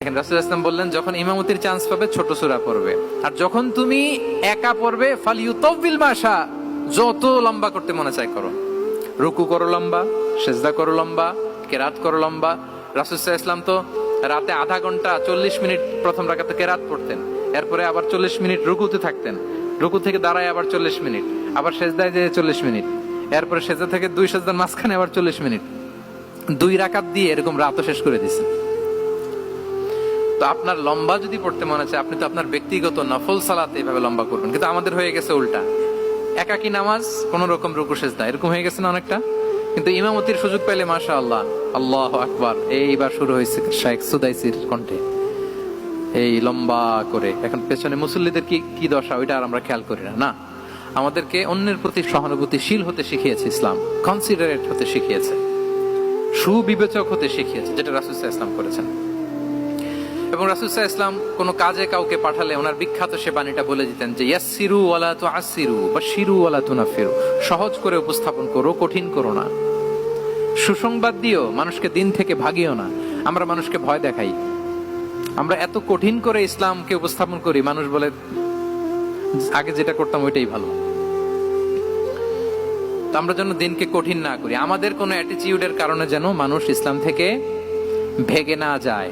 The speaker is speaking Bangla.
রাসূলুল্লাহ সাল্লাল্লাহু আলাইহি ওয়াসাল্লাম বললেন, যখন ইমামতির চান্স পাবে ছোট সূরা পড়বে, আর যখন তুমি একা পড়বে ফালিয়ুতাওবিল মাশা, যত লম্বা করতে মনে চায় করো। রুকু করো লম্বা, সিজদা করো লম্বা, কেরাত করো লম্বা। রাসূল সাল্লাল্লাহু আলাইহি ওয়াসাল্লাম তো রাতে আধা ঘন্টা 40 মিনিট প্রথম রাকাতে কেরাত পড়তেন, এরপরে আবার 40 মিনিট রুকুতে থাকতেন, রুকু থেকে দাঁড়ায় আবার 40 মিনিট, আবার সিজদায় যেয়ে 40 মিনিট, এরপরে সিজদা থেকে দুই সিজদার মাঝখানে আবার 40 মিনিট, 2 রাকাত দিয়ে এরকম রাতও শেষ করে দিয়েছেন। তো আপনার লম্বা যদি পড়তে মনে চায়, আপনি তো আপনার ব্যক্তিগত নফল সালাতে এইভাবে লম্বা করবেন। কিন্তু আমাদের হয়ে গেছে উল্টা, একাকী নামাজ কোন রকম রুকু সিজদা এরকম হয়ে গেছে না অনেকটা। কিন্তু ইমামতির সুযোগ পাইলে মাশাআল্লাহ, আল্লাহু আকবার, এইবার শুরু হয়েছে শাইখ সুদাইসির কণ্ঠে এই লম্বা করে। এখন পেছনে মুসল্লিদের কি দশা, ওইটা আর আমরা খেয়াল করি না। না, আমাদেরকে অন্যের প্রতি সহানুভূতিশীল হতে শিখিয়েছে ইসলাম, কনসিডারেট হতে শিখিয়েছে, সুবিবেচক হতে শিখিয়েছে, যেটা রাসূল সাল্লাল্লাহু আলাইহি ওয়াসাল্লাম করেছেন। এবং রাসূল সাল্লাল্লাহু আলাইহি ওয়াসাল্লাম কোনো কাজে কাউকে পাঠালে ওনার বিখ্যাত সে বাণীটা বলে দিতেন যে ইয়াসসিরু ওয়ালা তুআসসিরু বাশশিরু ওয়ালা তুনাফিরু, সহজ করে উপস্থাপন করো, কঠিন করো না। সুসংবাদ দিও, মানুষকে দিন থেকে ভাগিও না। আমরা মানুষকে ভয় দেখাই, আমরা এত কঠিন করে ইসলামকে উপস্থাপন করি, মানুষ বলে আগে যেটা করতাম ওইটাই ভালো। তো আমরা যেন দিনকে কঠিন না করি, আমাদের কোনো অ্যাটিটিউডের কারণে যেন মানুষ ইসলাম থেকে ভেগে না যায়।